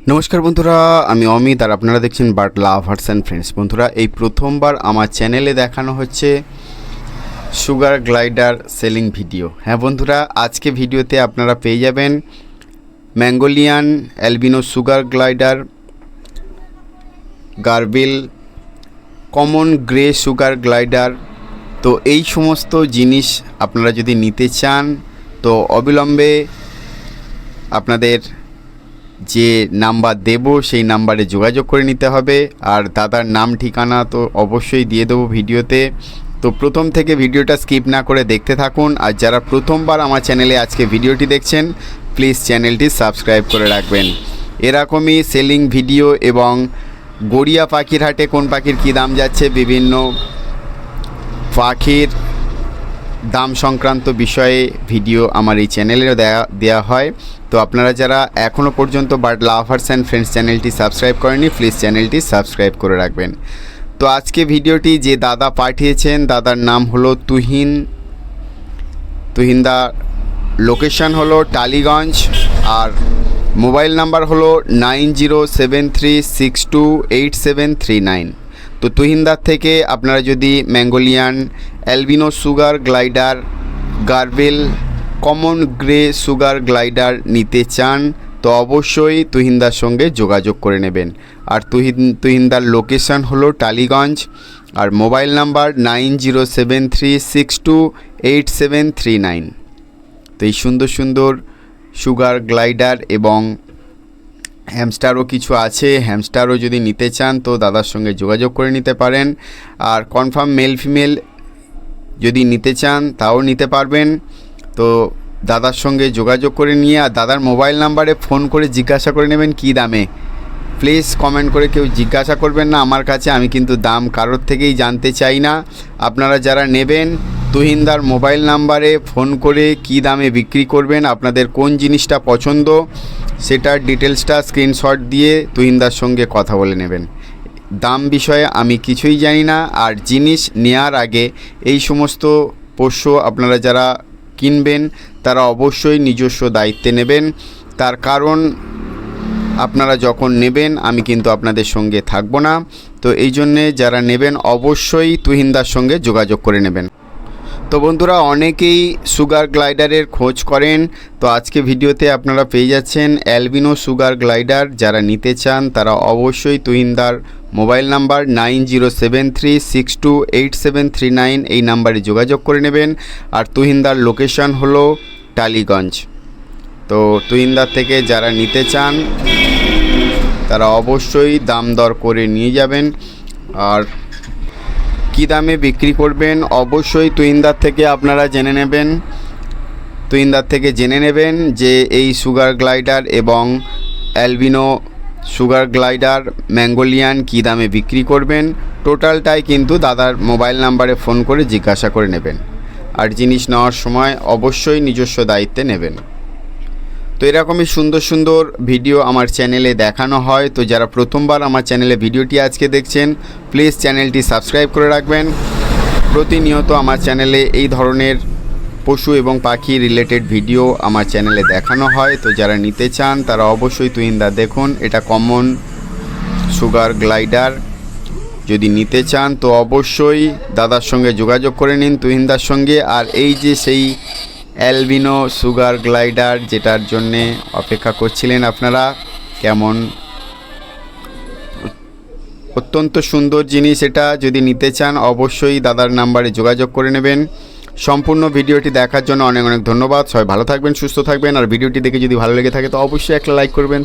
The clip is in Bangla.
নমস্কার বন্ধুরা, আমি অমিত আর আপনারা দেখছেন বার্ড লাভার্স অ্যান্ড ফ্রেন্ডস। বন্ধুরা, এই প্রথমবার আমার চ্যানেলে দেখানো হচ্ছে সুগার গ্লাইডার সেলিং ভিডিও। হ্যাঁ বন্ধুরা, আজকে ভিডিওতে আপনারা পেয়ে যাবেন Mongolian albino sugar glider, gerbil, common grey sugar glider. তো এই সমস্ত জিনিস আপনারা যদি নিতে চান তো অবিলম্বে আপনাদের যে নাম্বার দেব সেই নাম্বারে যোগাযোগ করে নিতে হবে। আর দাদার নাম ঠিকানা তো অবশ্যই দিয়ে দেবো ভিডিওতে। তো প্রথম থেকে ভিডিওটা স্কিপ না করে দেখতে থাকুন। আর যারা প্রথমবার আমার চ্যানেলে আজকে ভিডিওটি দেখছেন, প্লিজ চ্যানেলটি সাবস্ক্রাইব করে রাখবেন। এরকমই সেলিং ভিডিও এবং গড়িয়া পাখির হাটে কোন পাখির কী দাম যাচ্ছে, বিভিন্ন পাখির দাম সংক্রান্ত বিষয়ে ভিডিও আমার এই চ্যানেলে দেওয়া হয়। তো আপনারা যারা এখনও পর্যন্ত বার্ড লাভার্স অ্যান্ড ফ্রেন্ডস চ্যানেলটি সাবস্ক্রাইব করেনি, প্লিজ চ্যানেলটি সাবস্ক্রাইব করে রাখবেন। তো আজকে ভিডিওটি যে দাদা পাঠিয়েছেন, দাদার নাম হলো তুহিনদা, লোকেশন হলো টালিগঞ্জ, আর মোবাইল নাম্বার হলো 9073628739। তো তুহিনদার থেকে আপনারা যদি Mongolian albino sugar glider, gerbil, common grey sugar glider নিতে চান তো অবশ্যই তুহিনদার সঙ্গে যোগাযোগ করে নেবেন। আর তুহিনদার লোকেশন হলো টালিগঞ্জ, আর মোবাইল নাম্বার 9073628739। তো এই সুন্দর সুন্দর সুগার গ্লাইডার এবং হ্যামস্টারও কিছু আছে, হ্যামস্টারও যদি নিতে চান তো দাদার সঙ্গে যোগাযোগ করে নিতে পারেন। আর কনফার্ম মেল ফিমেল যদি নিতে চান তাও নিতে পারবেন। তো দাদার সঙ্গে যোগাযোগ করে নিয়ে আর দাদার মোবাইল নাম্বারে ফোন করে জিজ্ঞাসা করে নেবেন কী দামে। প্লিজ কমেন্ট করে কেউ জিজ্ঞাসা করবেন না আমার কাছে, আমি কিন্তু দাম কারোর থেকেই জানতে চাই না। আপনারা যারা নেবেন তুহিনদার মোবাইল নাম্বারে ফোন করে কী দামে বিক্রি করবেন, আপনাদের কোন জিনিসটা পছন্দ সেটার ডিটেলসটা স্ক্রিনশট দিয়ে তুহিনদার সঙ্গে কথা বলে নেবেন। দাম বিষয়ে আমি কিছুই জানি না। আর জিনিস নেওয়ার আগে এই সমস্ত পোষ্য আপনারা যারা কিনবেন তারা অবশ্যই নিজস্ব দায়িত্বে নেবেন। তার কারণ আপনারা যখন নেবেন আমি কিন্তু আপনাদের সঙ্গে থাকবো না। তো এই জন্যে যারা নেবেন অবশ্যই তুহিনদার সঙ্গে যোগাযোগ করে নেবেন। তো বন্ধুরা, অনেকেই সুগার গ্লাইডারের খোঁজ করেন, তো আজকে ভিডিওতে আপনারা পেয়ে যাচ্ছেন অ্যালবিনো সুগার গ্লাইডার। যারা নিতে চান তারা অবশ্যই তুহিনদার মোবাইল নাম্বার 9073628739 এই নাম্বারে যোগাযোগ করে নেবেন। আর তুহিনদার লোকেশন হলো টালিগঞ্জ। তো তুহিনদার থেকে যারা নিতে চান তারা অবশ্যই দাম দর করে নিয়ে যাবেন। আর কী দামে বিক্রি করবেন অবশ্যই তুহিনদার থেকে আপনারা জেনে নেবেন। তুহিনদার থেকে জেনে নেবেন যে এই সুগার গ্লাইডার এবং অ্যালবিনো সুগার গ্লাইডার, ম্যাঙ্গোলিয়ান কী দামে বিক্রি করবেন, টোটালটাই কিন্তু দাদার মোবাইল নাম্বারে ফোন করে জিজ্ঞাসা করে নেবেন। আর জিনিস নেওয়ার সময় অবশ্যই নিজস্ব দায়িত্বে নেবেন। তো এরকমই সুন্দর সুন্দর ভিডিও আমার চ্যানেলে দেখানো হয়। তো যারা প্রথমবার আমার চ্যানেলে ভিডিওটি আজকে দেখছেন, প্লিজ চ্যানেলটি সাবস্ক্রাইব করে রাখবেন। প্রতিনিয়ত আমার চ্যানেলে এই ধরনের পশু এবং পাখি রিলেটেড ভিডিও আমার চ্যানেলে দেখানো হয়। তো যারা নিতে চান তারা অবশ্যই তুহিনদা দেখুন, এটা কমন সুগার গ্লাইডার। যদি নিতে চান তো অবশ্যই দাদার সঙ্গে যোগাযোগ করে নিন, তুহিনদার সঙ্গে। আর এই যে সেই অ্যালবিনো সুগার গ্লাইডার যেটার জন্যে অপেক্ষা করছিলেন আপনারা, কেমন অত্যন্ত সুন্দর জিনিস এটা। যদি নিতে চান অবশ্যই দাদার নাম্বারে যোগাযোগ করে নেবেন। সম্পূর্ণ ভিডিওটি দেখার জন্য অনেক অনেক ধন্যবাদ। সবাই ভালো থাকবেন, সুস্থ থাকবেন। আর ভিডিওটি দেখে যদি ভালো লেগে থাকে তো অবশ্যই একটা লাইক করবেন।